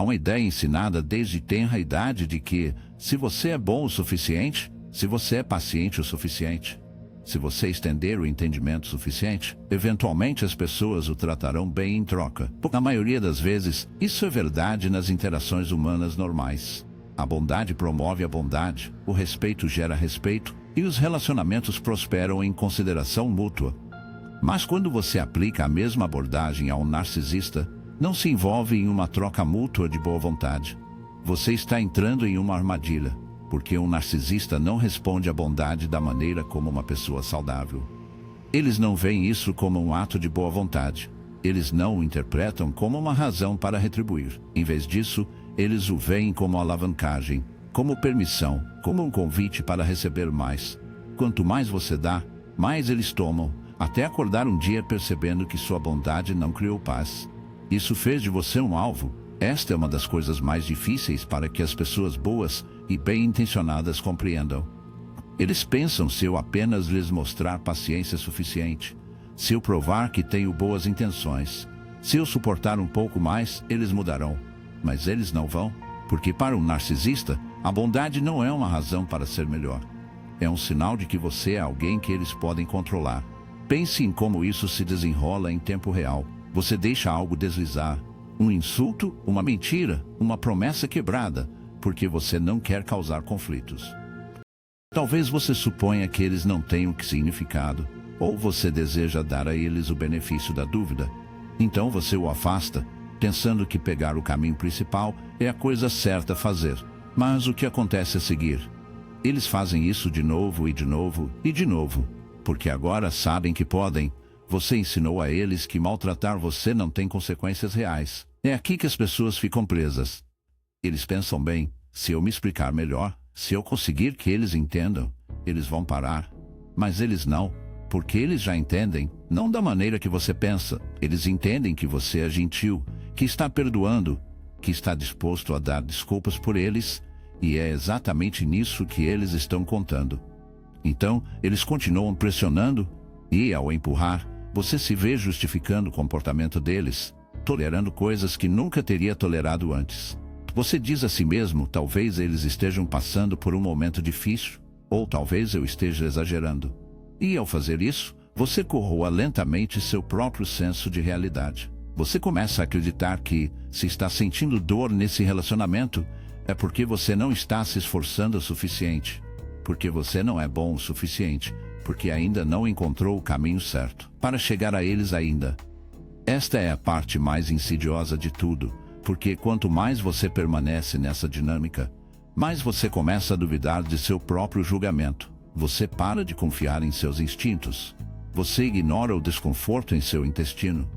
uma ideia ensinada desde tenra idade de que, se você é bom o suficiente, se você é paciente o suficiente, se você estender o entendimento suficiente, eventualmente as pessoas o tratarão bem em troca. Na maioria das vezes, isso é verdade nas interações humanas normais. A bondade promove a bondade, o respeito gera respeito, e os relacionamentos prosperam em consideração mútua. Mas quando você aplica a mesma abordagem a um narcisista, não se envolve em uma troca mútua de boa vontade. Você está entrando em uma armadilha, porque um narcisista não responde à bondade da maneira como uma pessoa saudável. Eles não veem isso como um ato de boa vontade. Eles não o interpretam como uma razão para retribuir. Em vez disso, eles o veem como alavancagem, como permissão, como um convite para receber mais. Quanto mais você dá, mais eles tomam, até acordar um dia percebendo que sua bondade não criou paz. Isso fez de você um alvo. Esta é uma das coisas mais difíceis para que as pessoas boas e bem-intencionadas compreendam. Eles pensam se eu apenas lhes mostrar paciência suficiente, se eu provar que tenho boas intenções, se eu suportar um pouco mais, eles mudarão. Mas eles não vão, porque para um narcisista, a bondade não é uma razão para ser melhor. É um sinal de que você é alguém que eles podem controlar. Pense em como isso se desenrola em tempo real. Você deixa algo deslizar, um insulto, uma mentira, uma promessa quebrada, porque você não quer causar conflitos. Talvez você suponha que eles não tenham que significado, ou você deseja dar a eles o benefício da dúvida. Então você o afasta, pensando que pegar o caminho principal é a coisa certa a fazer. Mas o que acontece a seguir? Eles fazem isso de novo e de novo e de novo, porque agora sabem que podem. Você ensinou a eles que maltratar você não tem consequências reais. É aqui que as pessoas ficam presas. Eles pensam bem, se eu me explicar melhor, se eu conseguir que eles entendam, eles vão parar. Mas eles não, porque eles já entendem, não da maneira que você pensa. Eles entendem que você é gentil, que está perdoando, que está disposto a dar desculpas por eles, e é exatamente nisso que eles estão contando. Então, eles continuam pressionando, e ao empurrar, você se vê justificando o comportamento deles, tolerando coisas que nunca teria tolerado antes. Você diz a si mesmo, talvez eles estejam passando por um momento difícil, ou talvez eu esteja exagerando. E ao fazer isso, você corroa lentamente seu próprio senso de realidade. Você começa a acreditar que, se está sentindo dor nesse relacionamento, é porque você não está se esforçando o suficiente, porque você não é bom o suficiente, porque ainda não encontrou o caminho certo para chegar a eles ainda. Esta é a parte mais insidiosa de tudo, porque quanto mais você permanece nessa dinâmica, mais você começa a duvidar de seu próprio julgamento. Você para de confiar em seus instintos. Você ignora o desconforto em seu intestino.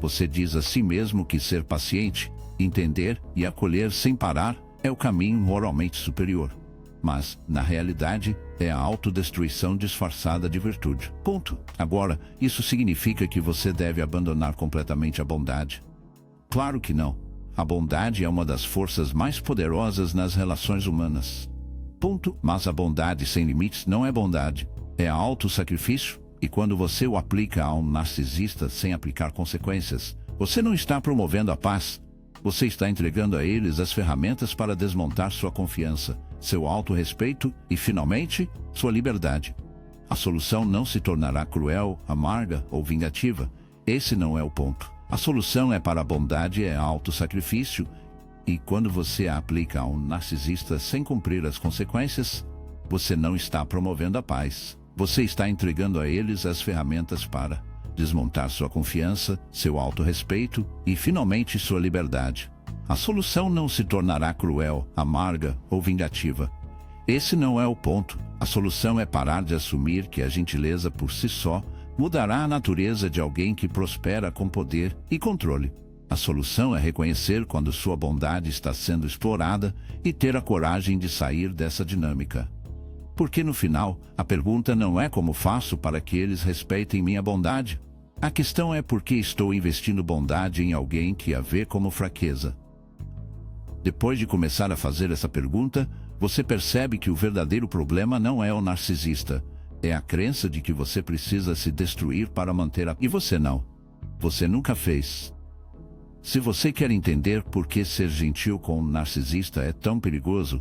Você diz a si mesmo que ser paciente, entender e acolher sem parar é o caminho moralmente superior. Mas, na realidade, é a autodestruição disfarçada de virtude. Ponto. Agora, isso significa que você deve abandonar completamente a bondade? Claro que não. A bondade é uma das forças mais poderosas nas relações humanas. Ponto. Mas a bondade sem limites não é bondade. É autossacrifício, e quando você o aplica a um narcisista sem aplicar consequências, você não está promovendo a paz. Você está entregando a eles as ferramentas para desmontar sua confiança, seu autorrespeito e, finalmente, sua liberdade. A solução não se tornará cruel, amarga ou vingativa. Esse não é o ponto. A solução é para a bondade é autossacrifício, e quando você a aplica a um narcisista sem cumprir as consequências, você não está promovendo a paz. Você está entregando a eles as ferramentas para desmontar sua confiança, seu autorrespeito e, finalmente, sua liberdade. A solução não se tornará cruel, amarga ou vingativa. Esse não é o ponto. A solução é parar de assumir que a gentileza por si só mudará a natureza de alguém que prospera com poder e controle. A solução é reconhecer quando sua bondade está sendo explorada e ter a coragem de sair dessa dinâmica. Porque no final, a pergunta não é como faço para que eles respeitem minha bondade. A questão é por que estou investindo bondade em alguém que a vê como fraqueza. Depois de começar a fazer essa pergunta, você percebe que o verdadeiro problema não é o narcisista. É a crença de que você precisa se destruir para manter a... E você não. Você nunca fez. Se você quer entender por que ser gentil com um narcisista é tão perigoso,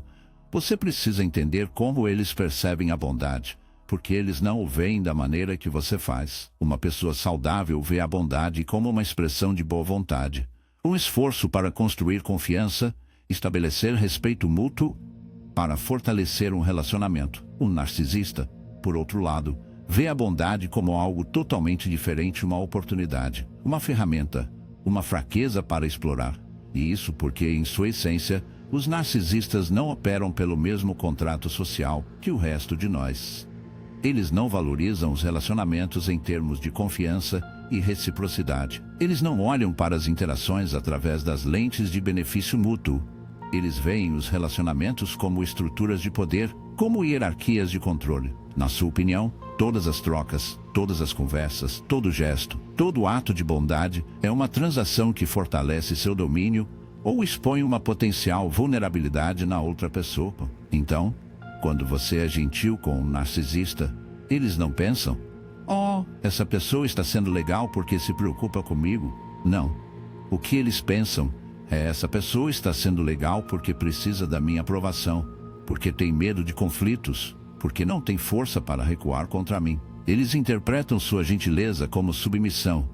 você precisa entender como eles percebem a bondade, porque eles não o veem da maneira que você faz. Uma pessoa saudável vê a bondade como uma expressão de boa vontade, um esforço para construir confiança, estabelecer respeito mútuo, para fortalecer um relacionamento. Um narcisista, por outro lado, vê a bondade como algo totalmente diferente, uma oportunidade, uma ferramenta, uma fraqueza para explorar. E isso porque, em sua essência, os narcisistas não operam pelo mesmo contrato social que o resto de nós. Eles não valorizam os relacionamentos em termos de confiança e reciprocidade. Eles não olham para as interações através das lentes de benefício mútuo. Eles veem os relacionamentos como estruturas de poder, como hierarquias de controle. Na sua opinião, todas as trocas, todas as conversas, todo gesto, todo ato de bondade é uma transação que fortalece seu domínio ou expõe uma potencial vulnerabilidade na outra pessoa. Então, quando você é gentil com um narcisista, eles não pensam: "Oh, essa pessoa está sendo legal porque se preocupa comigo." Não. O que eles pensam é: essa pessoa está sendo legal porque precisa da minha aprovação, porque tem medo de conflitos, porque não tem força para recuar contra mim. Eles interpretam sua gentileza como submissão,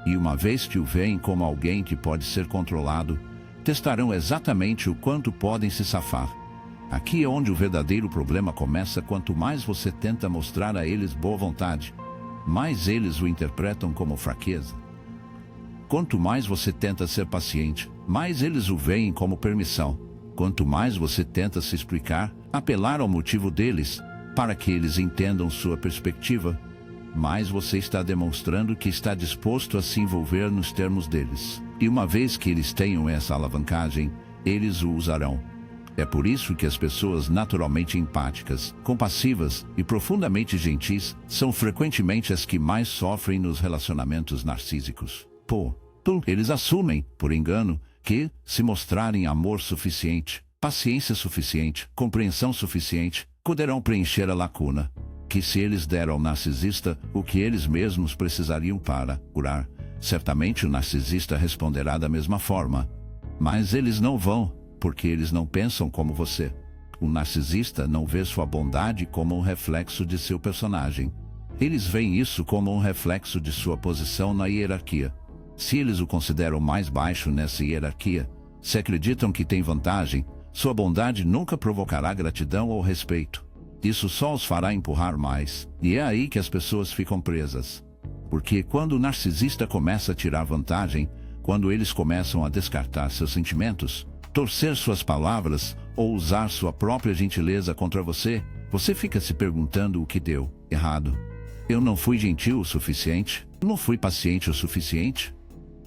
e uma vez que o veem como alguém que pode ser controlado, testarão exatamente o quanto podem se safar. Aqui é onde o verdadeiro problema começa. Quanto mais você tenta mostrar a eles boa vontade, mais eles o interpretam como fraqueza. Quanto mais você tenta ser paciente, mais eles o veem como permissão. Quanto mais você tenta se explicar, apelar ao motivo deles, para que eles entendam sua perspectiva, mais você está demonstrando que está disposto a se envolver nos termos deles. E uma vez que eles tenham essa alavancagem, eles o usarão. É por isso que as pessoas naturalmente empáticas, compassivas e profundamente gentis são frequentemente as que mais sofrem nos relacionamentos narcísicos. Eles assumem, por engano, que, se mostrarem amor suficiente, paciência suficiente, compreensão suficiente, poderão preencher a lacuna, que se eles deram ao narcisista o que eles mesmos precisariam para curar, certamente o narcisista responderá da mesma forma. Mas eles não vão, porque eles não pensam como você. O narcisista não vê sua bondade como um reflexo de seu personagem. Eles veem isso como um reflexo de sua posição na hierarquia. Se eles o consideram mais baixo nessa hierarquia, se acreditam que tem vantagem, sua bondade nunca provocará gratidão ou respeito. Isso só os fará empurrar mais, e é aí que as pessoas ficam presas. Porque quando o narcisista começa a tirar vantagem, quando eles começam a descartar seus sentimentos, torcer suas palavras ou usar sua própria gentileza contra você, você fica se perguntando o que deu errado. Eu não fui gentil o suficiente? Não fui paciente o suficiente?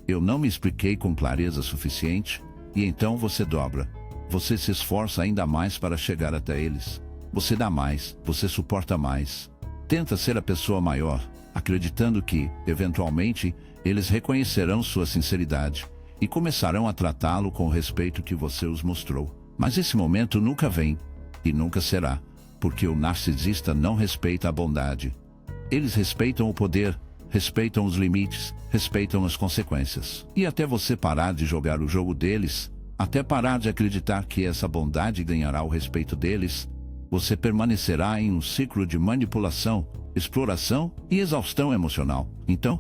Eu não me expliquei com clareza suficiente? E então você dobra. Você se esforça ainda mais para chegar até eles. Você dá mais, você suporta mais. Tenta ser a pessoa maior, acreditando que, eventualmente, eles reconhecerão sua sinceridade e começarão a tratá-lo com o respeito que você os mostrou. Mas esse momento nunca vem, e nunca será, porque o narcisista não respeita a bondade. Eles respeitam o poder, respeitam os limites, respeitam as consequências. E até você parar de jogar o jogo deles, até parar de acreditar que essa bondade ganhará o respeito deles, você permanecerá em um ciclo de manipulação, exploração e exaustão emocional. Então,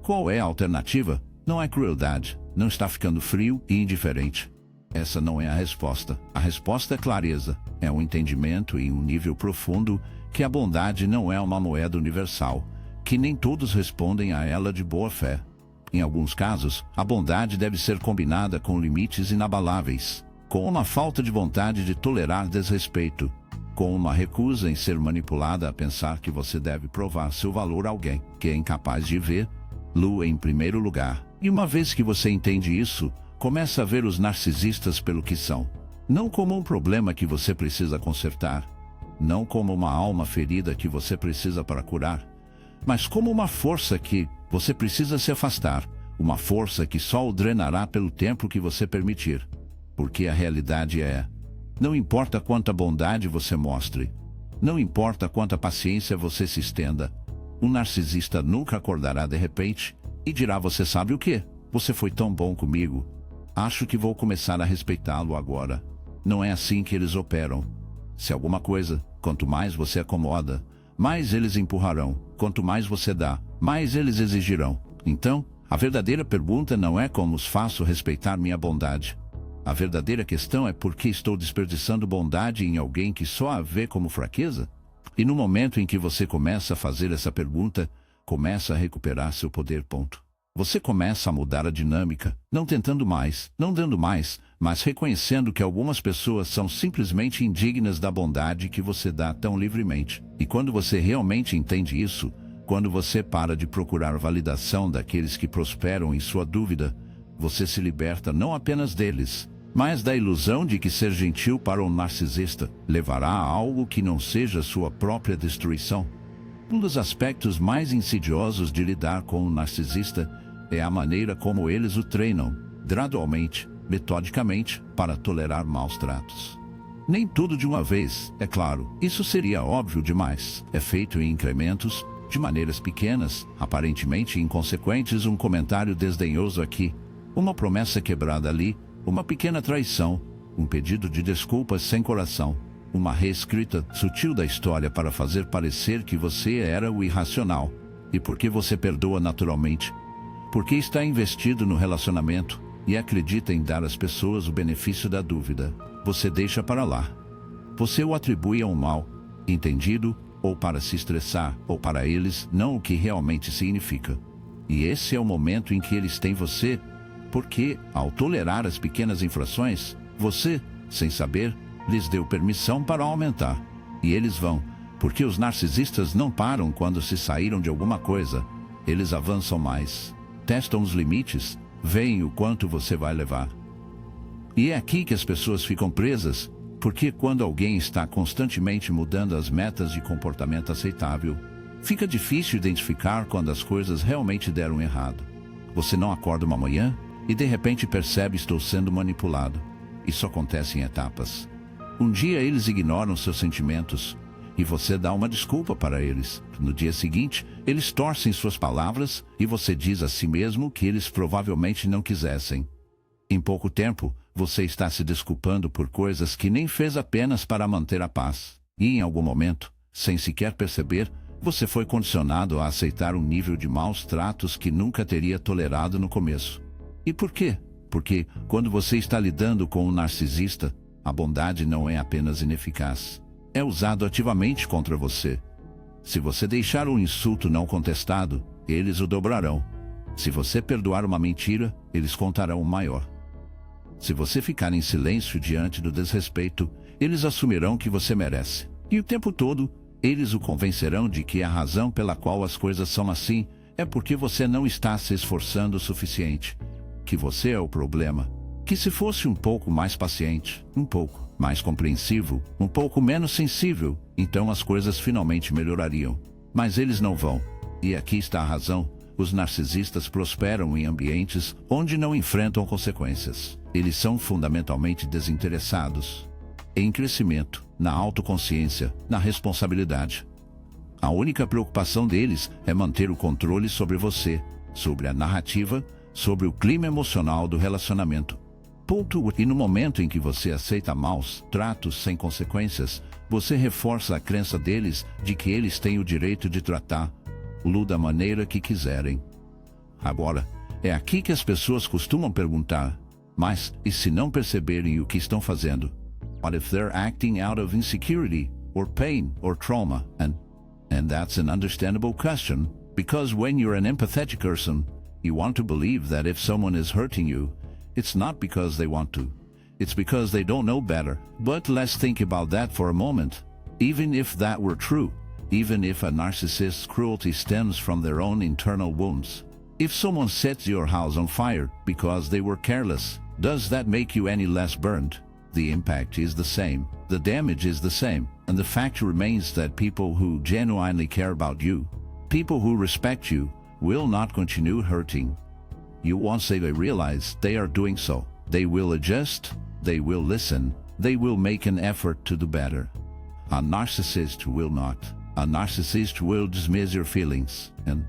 qual é a alternativa? Não é crueldade, não está ficando frio e indiferente. Essa não é a resposta. A resposta é clareza, é um entendimento em um nível profundo que a bondade não é uma moeda universal, que nem todos respondem a ela de boa fé. Em alguns casos, a bondade deve ser combinada com limites inabaláveis, com uma falta de vontade de tolerar desrespeito, com uma recusa em ser manipulada a pensar que você deve provar seu valor a alguém que é incapaz de vê-lo em primeiro lugar. E uma vez que você entende isso, começa a ver os narcisistas pelo que são. Não como um problema que você precisa consertar, não como uma alma ferida que você precisa para curar, mas como uma força que você precisa se afastar, uma força que só o drenará pelo tempo que você permitir. Porque a realidade é: não importa quanta bondade você mostre, não importa quanta paciência você se estenda, um narcisista nunca acordará de repente e dirá: você sabe o quê? Você foi tão bom comigo, Acho que vou começar a respeitá-lo agora. Não é assim que eles operam. Se alguma coisa, quanto mais você acomoda, mais eles empurrarão. Quanto mais você dá, mais eles exigirão. Então, a verdadeira pergunta não é como os faço respeitar minha bondade. A verdadeira questão é por que estou desperdiçando bondade em alguém que só a vê como fraqueza? E no momento em que você começa a fazer essa pergunta, começa a recuperar seu poder. Você começa a mudar a dinâmica, não tentando mais, não dando mais, mas reconhecendo que algumas pessoas são simplesmente indignas da bondade que você dá tão livremente. E quando você realmente entende isso, quando você para de procurar validação daqueles que prosperam em sua dúvida, você se liberta não apenas deles, mas da ilusão de que ser gentil para um narcisista levará a algo que não seja sua própria destruição. Um dos aspectos mais insidiosos de lidar com um narcisista é a maneira como eles o treinam, gradualmente, metodicamente, para tolerar maus tratos. Nem tudo de uma vez, é claro, isso seria óbvio demais. É feito em incrementos, de maneiras pequenas, aparentemente inconsequentes, um comentário desdenhoso aqui, uma promessa quebrada ali, uma pequena traição, um pedido de desculpas sem coração, uma reescrita sutil da história para fazer parecer que você era o irracional. E por que você perdoa naturalmente? Porque está investido no relacionamento e acredita em dar às pessoas o benefício da dúvida. Você deixa para lá. Você o atribui a um mal, entendido, ou para se estressar, ou para eles, não o que realmente significa. E esse é o momento em que eles têm você, porque, ao tolerar as pequenas infrações, você, sem saber, lhes deu permissão para aumentar. E eles vão, porque os narcisistas não param quando se saíram de alguma coisa. Eles avançam mais, testam os limites, veem o quanto você vai levar. E é aqui que as pessoas ficam presas, porque quando alguém está constantemente mudando as metas de comportamento aceitável, fica difícil identificar quando as coisas realmente deram errado. Você não acorda uma manhã e de repente percebe: estou sendo manipulado. Isso acontece em etapas. Um dia eles ignoram seus sentimentos e você dá uma desculpa para eles. No dia seguinte, eles torcem suas palavras e você diz a si mesmo que eles provavelmente não quisessem. Em pouco tempo, você está se desculpando por coisas que nem fez apenas para manter a paz. E em algum momento, sem sequer perceber, você foi condicionado a aceitar um nível de maus tratos que nunca teria tolerado no começo. E por quê? Porque, quando você está lidando com um narcisista, a bondade não é apenas ineficaz. É usado ativamente contra você. Se você deixar um insulto não contestado, eles o dobrarão. Se você perdoar uma mentira, eles contarão o maior. Se você ficar em silêncio diante do desrespeito, eles assumirão que você merece. E o tempo todo, eles o convencerão de que a razão pela qual as coisas são assim é porque você não está se esforçando o suficiente. Que você é o problema. Que se fosse um pouco mais paciente, um pouco mais compreensivo, um pouco menos sensível, então as coisas finalmente melhorariam. Mas eles não vão. E aqui está a razão. Os narcisistas prosperam em ambientes onde não enfrentam consequências. Eles são fundamentalmente desinteressados em crescimento, na autoconsciência, na responsabilidade. A única preocupação deles é manter o controle sobre você, sobre a narrativa, sobre o clima emocional do relacionamento. E no momento em que você aceita maus tratos sem consequências, você reforça a crença deles de que eles têm o direito de tratar-lo da maneira que quiserem. Agora, é aqui que as pessoas costumam perguntar: mas e se não perceberem o que estão fazendo? What if they're acting out of insecurity, or pain, or trauma? And that's an understandable question, because when you're an empathetic person, you want to believe that if someone is hurting you, it's not because they want to. It's because they don't know better. But let's think about that for a moment. Even if that were true, even if a narcissist's cruelty stems from their own internal wounds, if someone sets your house on fire because they were careless, does that make you any less burned? The impact is the same, the damage is the same, and the fact remains that people who genuinely care about you, people who respect you, will not continue hurting you once they realize they are doing so. They will adjust, they will listen, they will make an effort to do better. A narcissist will not. A narcissist will dismiss your feelings, and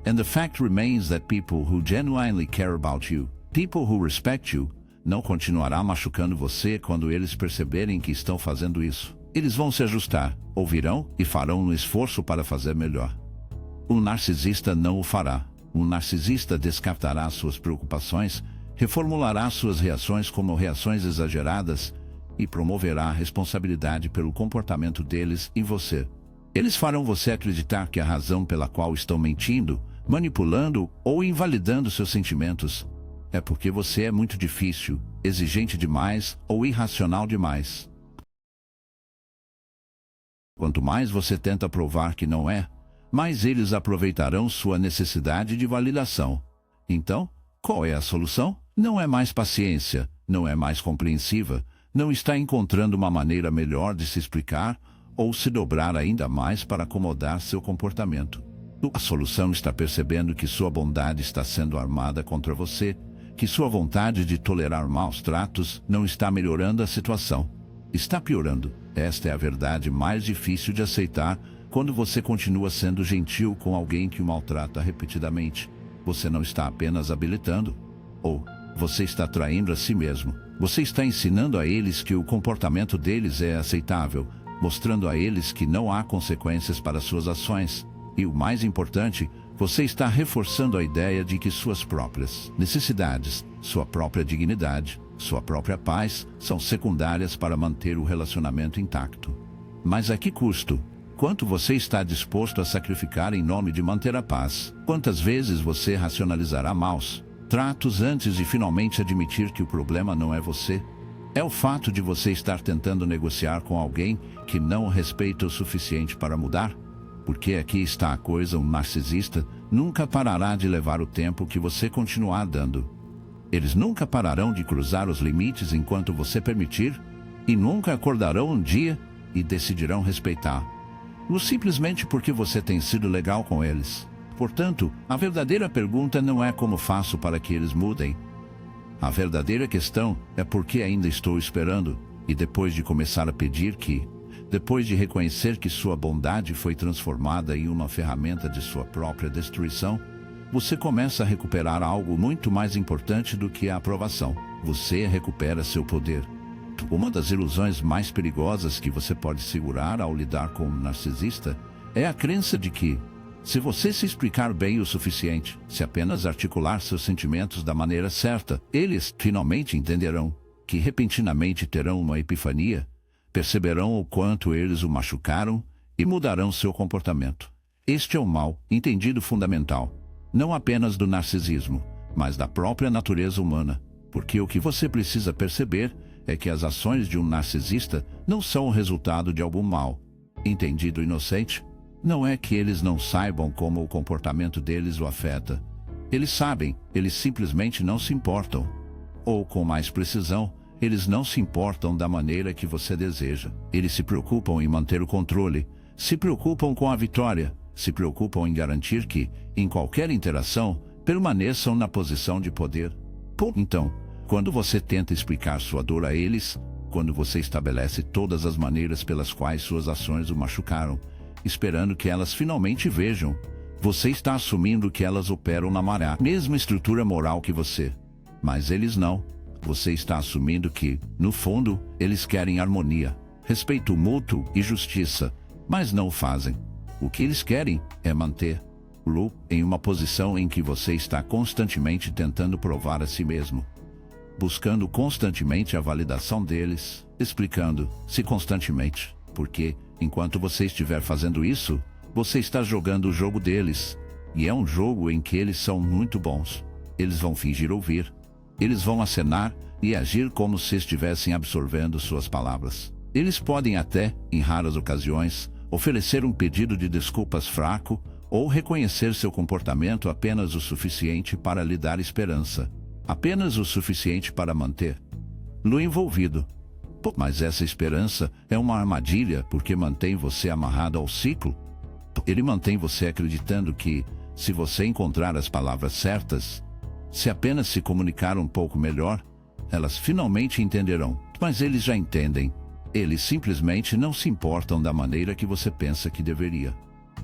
the fact remains that people who genuinely care about you, People who respect you não continuará machucando você quando eles perceberem que estão fazendo isso. Eles vão se ajustar, ouvirão e farão um esforço para fazer melhor. Um narcisista não o fará. Um narcisista descartará suas preocupações, reformulará suas reações como reações exageradas e promoverá a responsabilidade pelo comportamento deles em você. Eles farão você acreditar que a razão pela qual estão mentindo, manipulando ou invalidando seus sentimentos é porque você é muito difícil, exigente demais ou irracional demais. Quanto mais você tenta provar que não é, mais eles aproveitarão sua necessidade de validação. Então, qual é a solução? Não é mais paciência, não é mais compreensiva, não está encontrando uma maneira melhor de se explicar ou se dobrar ainda mais para acomodar seu comportamento. A solução está percebendo que sua bondade está sendo armada contra você, que sua vontade de tolerar maus tratos não está melhorando a situação. Está piorando. Esta é a verdade mais difícil de aceitar quando você continua sendo gentil com alguém que o maltrata repetidamente. Você não está apenas habilitando, ou você está traindo a si mesmo. Você está ensinando a eles que o comportamento deles é aceitável, mostrando a eles que não há consequências para suas ações. E o mais importante, você está reforçando a ideia de que suas próprias necessidades, sua própria dignidade, sua própria paz são secundárias para manter o relacionamento intacto. Mas a que custo? Quanto você está disposto a sacrificar em nome de manter a paz? Quantas vezes você racionalizará maus tratos antes de finalmente admitir que o problema não é você? É o fato de você estar tentando negociar com alguém que não o respeita o suficiente para mudar? Porque aqui está a coisa, um narcisista nunca parará de levar o tempo que você continuar dando. Eles nunca pararão de cruzar os limites enquanto você permitir, e nunca acordarão um dia e decidirão respeitar. Simplesmente porque você tem sido legal com eles. Portanto, a verdadeira pergunta não é como faço para que eles mudem. A verdadeira questão é por que ainda estou esperando, e depois de começar a pedir que, depois de reconhecer que sua bondade foi transformada em uma ferramenta de sua própria destruição, você começa a recuperar algo muito mais importante do que a aprovação. Você recupera seu poder. Uma das ilusões mais perigosas que você pode segurar ao lidar com um narcisista é a crença de que, se você se explicar bem o suficiente, se apenas articular seus sentimentos da maneira certa, eles finalmente entenderão, que repentinamente terão uma epifania, perceberão o quanto eles o machucaram e mudarão seu comportamento. Este é o mal, entendido fundamental, não apenas do narcisismo, mas da própria natureza humana, porque o que você precisa perceber é que as ações de um narcisista não são o resultado de algum mal. Entendido inocente? Não é que eles não saibam como o comportamento deles o afeta. Eles sabem, eles simplesmente não se importam. Ou, com mais precisão, eles não se importam da maneira que você deseja. Eles se preocupam em manter o controle, se preocupam com a vitória, se preocupam em garantir que, em qualquer interação, permaneçam na posição de poder. Então, quando você tenta explicar sua dor a eles, quando você estabelece todas as maneiras pelas quais suas ações o machucaram, esperando que elas finalmente vejam, você está assumindo que elas operam na mesma estrutura moral que você. Mas eles não. Você está assumindo que, no fundo, eles querem harmonia, respeito mútuo e justiça, mas não o fazem. O que eles querem é manter-lo em uma posição em que você está constantemente tentando provar a si mesmo, buscando constantemente a validação deles, explicando-se constantemente, porque, enquanto você estiver fazendo isso, você está jogando o jogo deles, e é um jogo em que eles são muito bons. Eles vão fingir ouvir, eles vão acenar e agir como se estivessem absorvendo suas palavras. Eles podem até, em raras ocasiões, oferecer um pedido de desculpas fraco ou reconhecer seu comportamento apenas o suficiente para lhe dar esperança. Apenas o suficiente para manter-lo envolvido. Mas essa esperança é uma armadilha porque mantém você amarrado ao ciclo. Ele mantém você acreditando que, se você encontrar as palavras certas, se apenas se comunicar um pouco melhor, elas finalmente entenderão. Mas eles já entendem. Eles simplesmente não se importam da maneira que você pensa que deveria.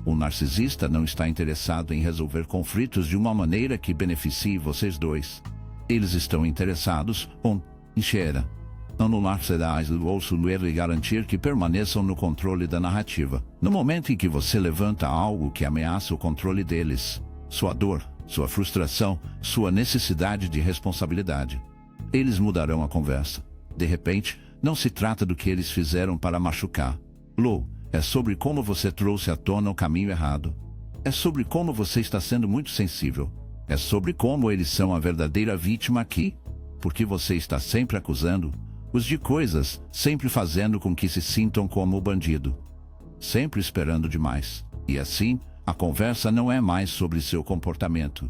Um narcisista não está interessado em resolver conflitos de uma maneira que beneficie vocês dois. Eles estão interessados em cheira. Anular cedas do bolso e garantir que permaneçam no controle da narrativa. No momento em que você levanta algo que ameaça o controle deles, sua dor, sua frustração, sua necessidade de responsabilidade, eles mudarão a conversa. De repente, não se trata do que eles fizeram para machucar. É sobre como você trouxe à tona o caminho errado. É sobre como você está sendo muito sensível. É sobre como eles são a verdadeira vítima aqui. Porque você está sempre acusando-os de coisas, sempre fazendo com que se sintam como o bandido. Sempre esperando demais. E assim, a conversa não é mais sobre seu comportamento.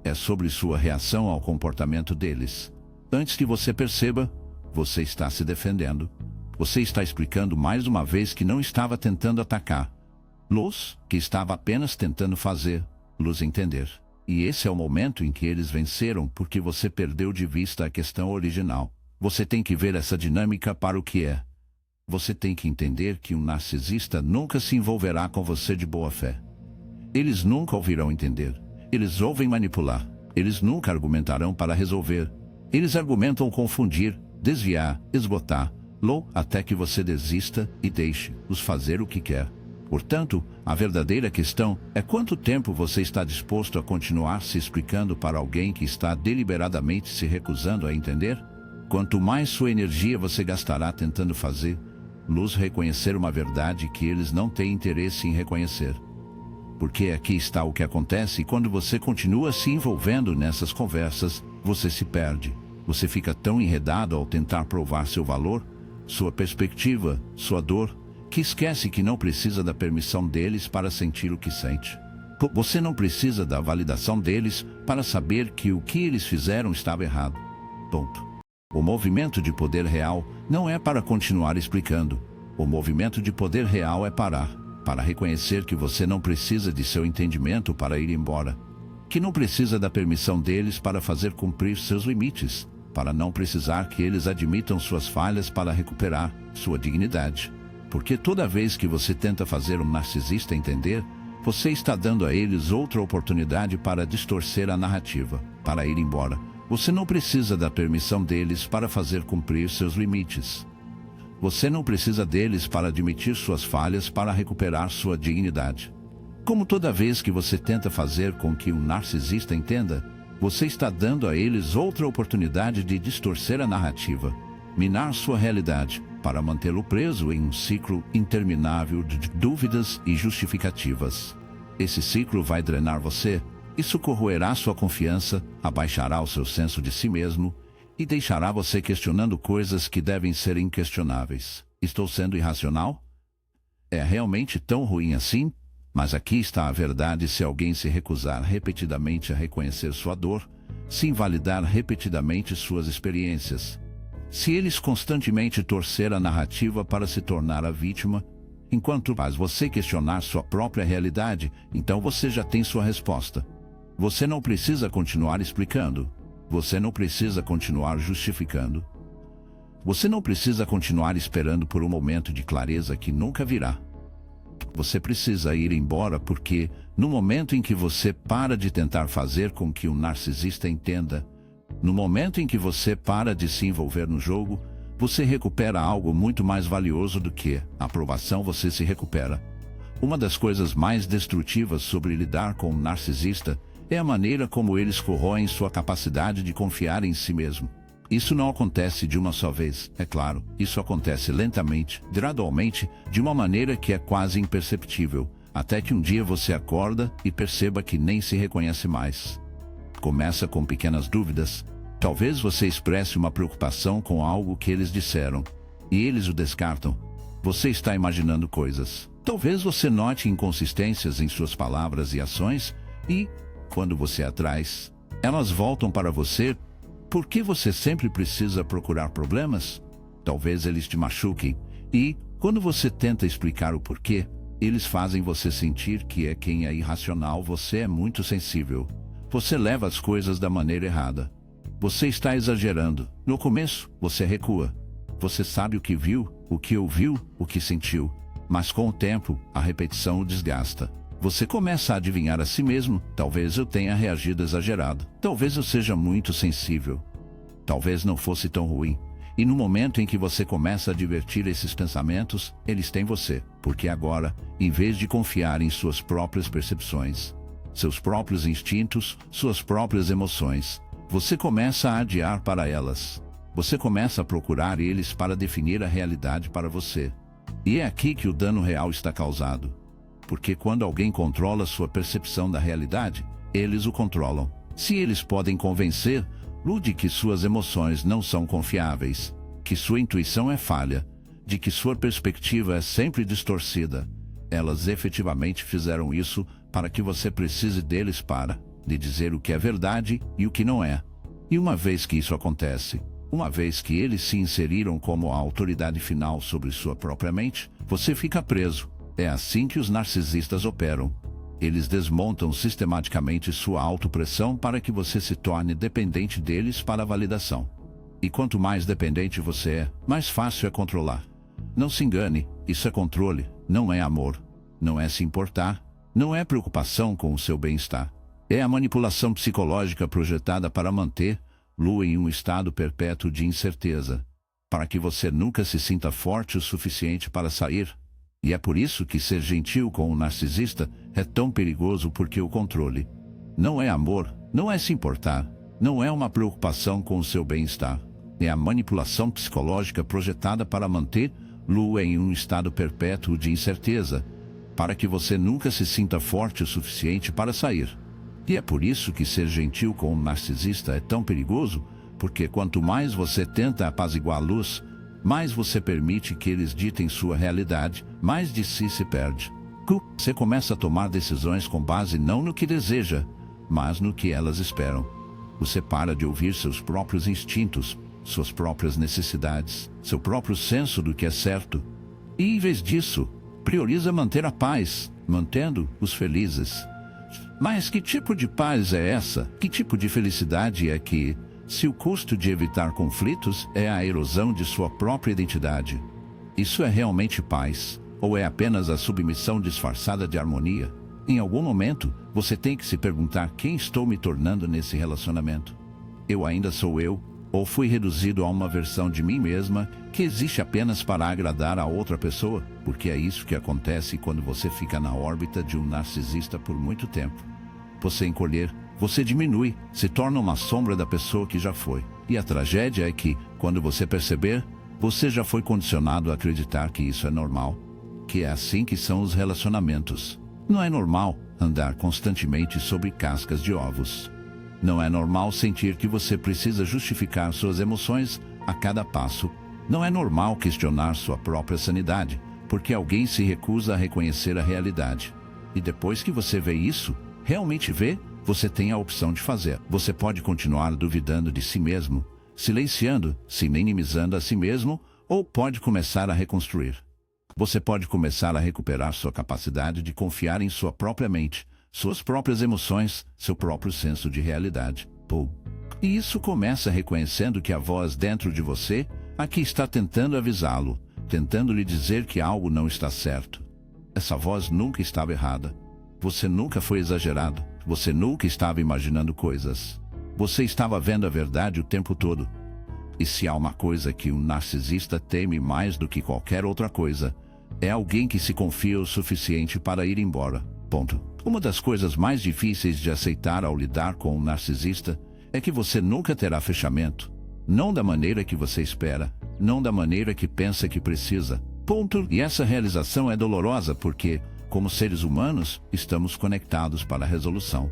É sobre sua reação ao comportamento deles. Antes que você perceba, você está se defendendo. Você está explicando mais uma vez que não estava tentando atacar. Que estava apenas tentando fazer-los entender. E esse é o momento em que eles venceram porque você perdeu de vista a questão original. Você tem que ver essa dinâmica para o que é. Você tem que entender que um narcisista nunca se envolverá com você de boa fé. Eles nunca ouvirão entender. Eles ouvem manipular. Eles nunca argumentarão para resolver. Eles argumentam confundir, desviar, esgotar, até que você desista e deixe-os fazer o que quer. Portanto, a verdadeira questão é quanto tempo você está disposto a continuar se explicando para alguém que está deliberadamente se recusando a entender? Quanto mais sua energia você gastará tentando fazer-los reconhecer uma verdade que eles não têm interesse em reconhecer. Porque aqui está o que acontece quando você continua se envolvendo nessas conversas, você se perde. Você fica tão enredado ao tentar provar seu valor, sua perspectiva, sua dor, que esquece que não precisa da permissão deles para sentir o que sente. Você não precisa da validação deles para saber que o que eles fizeram estava errado. Ponto. O movimento de poder real não é para continuar explicando. O movimento de poder real é parar, para reconhecer que você não precisa de seu entendimento para ir embora, que não precisa da permissão deles para fazer cumprir seus limites, para não precisar que eles admitam suas falhas para recuperar sua dignidade. Porque toda vez que você tenta fazer um narcisista entender, você está dando a eles outra oportunidade para distorcer a narrativa, para ir embora. Você não precisa da permissão deles para fazer cumprir seus limites. Você não precisa deles para admitir suas falhas para recuperar sua dignidade. Como toda vez que você tenta fazer com que um narcisista entenda, você está dando a eles outra oportunidade de distorcer a narrativa, minar sua realidade, para mantê-lo preso em um ciclo interminável de dúvidas e justificativas. Esse ciclo vai drenar você, isso corroerá sua confiança, abaixará o seu senso de si mesmo e deixará você questionando coisas que devem ser inquestionáveis. Estou sendo irracional? É realmente tão ruim assim? Mas aqui está a verdade: se alguém se recusar repetidamente a reconhecer sua dor, se invalidar repetidamente suas experiências, se eles constantemente torcer a narrativa para se tornar a vítima, enquanto faz você questionar sua própria realidade, então você já tem sua resposta. Você não precisa continuar explicando. Você não precisa continuar justificando. Você não precisa continuar esperando por um momento de clareza que nunca virá. Você precisa ir embora porque, no momento em que você para de tentar fazer com que um narcisista entenda, no momento em que você para de se envolver no jogo, você recupera algo muito mais valioso do que a aprovação. Você se recupera. Uma das coisas mais destrutivas sobre lidar com um narcisista é a maneira como eles corroem sua capacidade de confiar em si mesmo. Isso não acontece de uma só vez, é claro. Isso acontece lentamente, gradualmente, de uma maneira que é quase imperceptível, até que um dia você acorda e perceba que nem se reconhece mais. Começa com pequenas dúvidas. Talvez você expresse uma preocupação com algo que eles disseram, e eles o descartam. Você está imaginando coisas. Talvez você note inconsistências em suas palavras e ações, e, quando você atrás, elas voltam para você. Por que você sempre precisa procurar problemas? Talvez eles te machuquem, e, quando você tenta explicar o porquê, eles fazem você sentir que é quem é irracional. Você é muito sensível. Você leva as coisas da maneira errada. Você está exagerando. No começo, você recua. Você sabe o que viu, o que ouviu, o que sentiu. Mas com o tempo, a repetição o desgasta. Você começa a adivinhar a si mesmo: talvez eu tenha reagido exagerado. Talvez eu seja muito sensível. Talvez não fosse tão ruim. E no momento em que você começa a divertir esses pensamentos, eles têm você. Porque agora, em vez de confiar em suas próprias percepções, seus próprios instintos, suas próprias emoções, você começa a adiar para elas. Você começa a procurar eles para definir a realidade para você. E é aqui que o dano real está causado. Porque quando alguém controla sua percepção da realidade, eles o controlam. Se eles podem convencer-lo de que suas emoções não são confiáveis, que sua intuição é falha, de que sua perspectiva é sempre distorcida, elas efetivamente fizeram isso para que você precise deles para lhe dizer o que é verdade e o que não é. E uma vez que isso acontece, uma vez que eles se inseriram como a autoridade final sobre sua própria mente, você fica preso. É assim que os narcisistas operam. Eles desmontam sistematicamente sua autopressão para que você se torne dependente deles para a validação. E quanto mais dependente você é, mais fácil é controlar. Não se engane, isso é controle, não é amor. Não é se importar, não é preocupação com o seu bem-estar. É a manipulação psicológica projetada para manter-lo em um estado perpétuo de incerteza, para que você nunca se sinta forte o suficiente para sair. E é por isso que ser gentil com o narcisista é tão perigoso, porque o controle não é amor, não é se importar, não é uma preocupação com o seu bem-estar. É a manipulação psicológica projetada para manter-lo em um estado perpétuo de incerteza, para que você nunca se sinta forte o suficiente para sair. E é por isso que ser gentil com o narcisista é tão perigoso, porque quanto mais você tenta apaziguá-los, mais você permite que eles ditem sua realidade, mais de si se perde. Você começa a tomar decisões com base não no que deseja, mas no que elas esperam. Você para de ouvir seus próprios instintos, suas próprias necessidades, seu próprio senso do que é certo. E em vez disso, prioriza manter a paz, mantendo-os felizes. Mas que tipo de paz é essa? Que tipo de felicidade é que, se o custo de evitar conflitos é a erosão de sua própria identidade? Isso é realmente paz? Ou é apenas a submissão disfarçada de harmonia? Em algum momento, você tem que se perguntar: quem estou me tornando nesse relacionamento? Eu ainda sou eu? Ou fui reduzido a uma versão de mim mesma que existe apenas para agradar a outra pessoa? Porque é isso que acontece quando você fica na órbita de um narcisista por muito tempo. Você encolher, você diminui, se torna uma sombra da pessoa que já foi. E a tragédia é que, quando você perceber, você já foi condicionado a acreditar que isso é normal. Que é assim que são os relacionamentos. Não é normal andar constantemente sobre cascas de ovos. Não é normal sentir que você precisa justificar suas emoções a cada passo. Não é normal questionar sua própria sanidade, porque alguém se recusa a reconhecer a realidade. E depois que você vê isso, realmente vê, você tem a opção de fazer. Você pode continuar duvidando de si mesmo, silenciando, se minimizando a si mesmo, ou pode começar a reconstruir. Você pode começar a recuperar sua capacidade de confiar em sua própria mente, suas próprias emoções, seu próprio senso de realidade. E isso começa reconhecendo que a voz dentro de você aqui está tentando avisá-lo, tentando lhe dizer que algo não está certo. Essa voz nunca estava errada. Você nunca foi exagerado. Você nunca estava imaginando coisas. Você estava vendo a verdade o tempo todo. E se há uma coisa que um narcisista teme mais do que qualquer outra coisa, é alguém que se confia o suficiente para ir embora. Ponto. Uma das coisas mais difíceis de aceitar ao lidar com um narcisista é que você nunca terá fechamento. Não da maneira que você espera, não da maneira que pensa que precisa. Ponto. E essa realização é dolorosa porque, como seres humanos, estamos conectados para a resolução.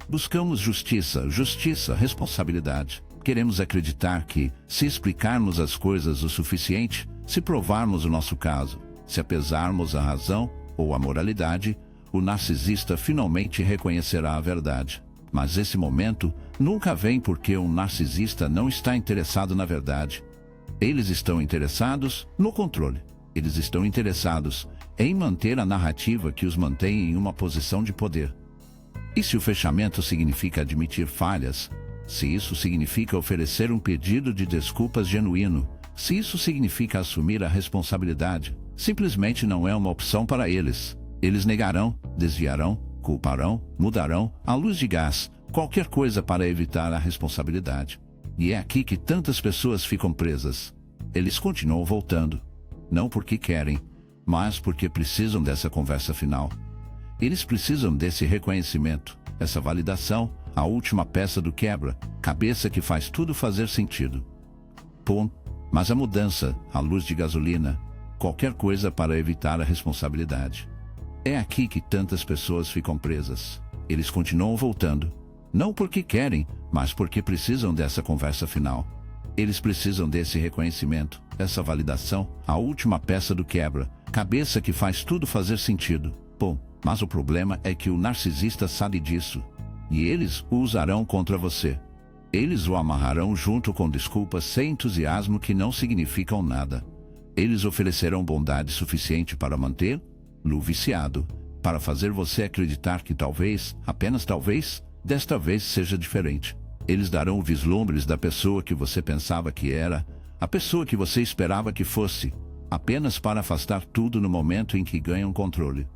Buscamos justiça, responsabilidade. Queremos acreditar que, se explicarmos as coisas o suficiente, se provarmos o nosso caso, se apesarmos a razão ou a moralidade, o narcisista finalmente reconhecerá a verdade. Mas esse momento nunca vem porque um narcisista não está interessado na verdade. Eles estão interessados no controle. Eles estão interessados em manter a narrativa que os mantém em uma posição de poder. E se o fechamento significa admitir falhas, se isso significa oferecer um pedido de desculpas genuíno, se isso significa assumir a responsabilidade, simplesmente não é uma opção para eles. Eles negarão, desviarão, culparão, mudarão, à luz de gás, qualquer coisa para evitar a responsabilidade. E é aqui que tantas pessoas ficam presas. Eles continuam voltando. Não porque querem, mas porque precisam dessa conversa final. Eles precisam desse reconhecimento, essa validação, a última peça do quebra-cabeça que faz tudo fazer sentido. Pum, mas a mudança, a luz de gasolina, qualquer coisa para evitar a responsabilidade. É aqui que tantas pessoas ficam presas. Eles continuam voltando. Não porque querem, mas porque precisam dessa conversa final. Eles precisam desse reconhecimento, essa validação, a última peça do quebra-cabeça que faz tudo fazer sentido. Bom, mas o problema é que o narcisista sabe disso. E eles o usarão contra você. Eles o amarrarão junto com desculpas sem entusiasmo que não significam nada. Eles oferecerão bondade suficiente para mantê-lo viciado, para fazer você acreditar que talvez, apenas talvez, desta vez seja diferente. Eles darão vislumbres da pessoa que você pensava que era, a pessoa que você esperava que fosse, apenas para afastar tudo no momento em que ganham controle.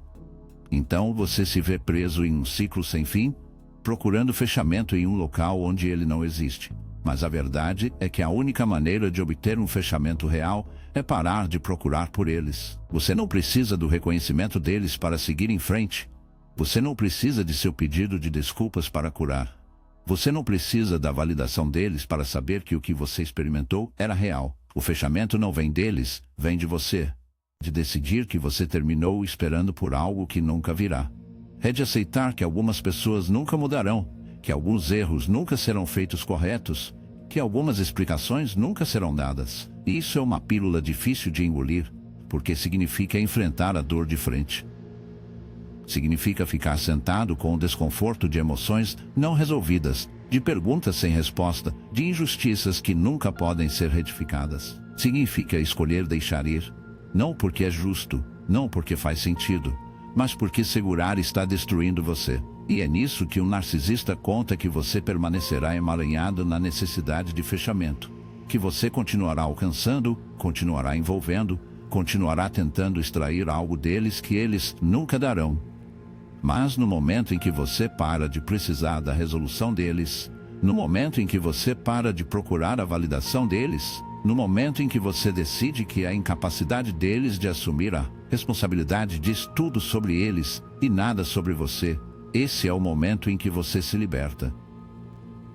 Então você se vê preso em um ciclo sem fim, procurando fechamento em um local onde ele não existe. Mas a verdade é que a única maneira de obter um fechamento real é parar de procurar por eles. Você não precisa do reconhecimento deles para seguir em frente. Você não precisa de seu pedido de desculpas para curar. Você não precisa da validação deles para saber que o que você experimentou era real. O fechamento não vem deles, vem de você. De decidir que você terminou esperando por algo que nunca virá. É de aceitar que algumas pessoas nunca mudarão, que alguns erros nunca serão feitos corretos, que algumas explicações nunca serão dadas. E isso é uma pílula difícil de engolir, porque significa enfrentar a dor de frente. Significa ficar sentado com o desconforto de emoções não resolvidas, de perguntas sem resposta, de injustiças que nunca podem ser retificadas. Significa escolher deixar ir, não porque é justo, não porque faz sentido, mas porque segurar está destruindo você. E é nisso que o narcisista conta que você permanecerá emaranhado na necessidade de fechamento, que você continuará alcançando, continuará envolvendo, continuará tentando extrair algo deles que eles nunca darão. Mas no momento em que você para de precisar da resolução deles, no momento em que você para de procurar a validação deles, no momento em que você decide que a incapacidade deles de assumir a responsabilidade diz tudo sobre eles e nada sobre você, esse é o momento em que você se liberta.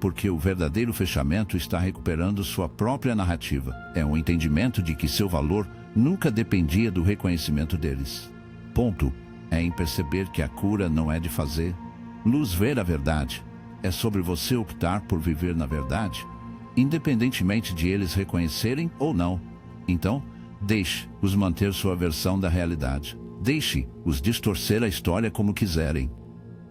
Porque o verdadeiro fechamento está recuperando sua própria narrativa. É um entendimento de que seu valor nunca dependia do reconhecimento deles. Ponto. É em perceber que a cura não é de fazer luz ver a verdade. É sobre você optar por viver na verdade, independentemente de eles reconhecerem ou não. Então, deixe-os manter sua versão da realidade. Deixe-os distorcer a história como quiserem.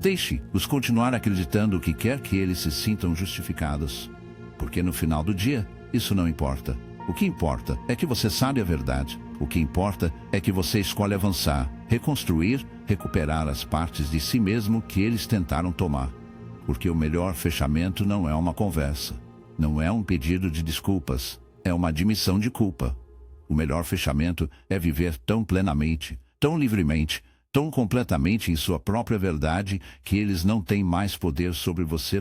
Deixe-os continuar acreditando o que quer que eles se sintam justificados. Porque no final do dia, isso não importa. O que importa é que você sabe a verdade. O que importa é que você escolhe avançar, reconstruir, recuperar as partes de si mesmo que eles tentaram tomar. Porque o melhor fechamento não é uma conversa. Não é um pedido de desculpas. É uma admissão de culpa. O melhor fechamento é viver tão plenamente, tão livremente, tão completamente em sua própria verdade que eles não têm mais poder sobre você.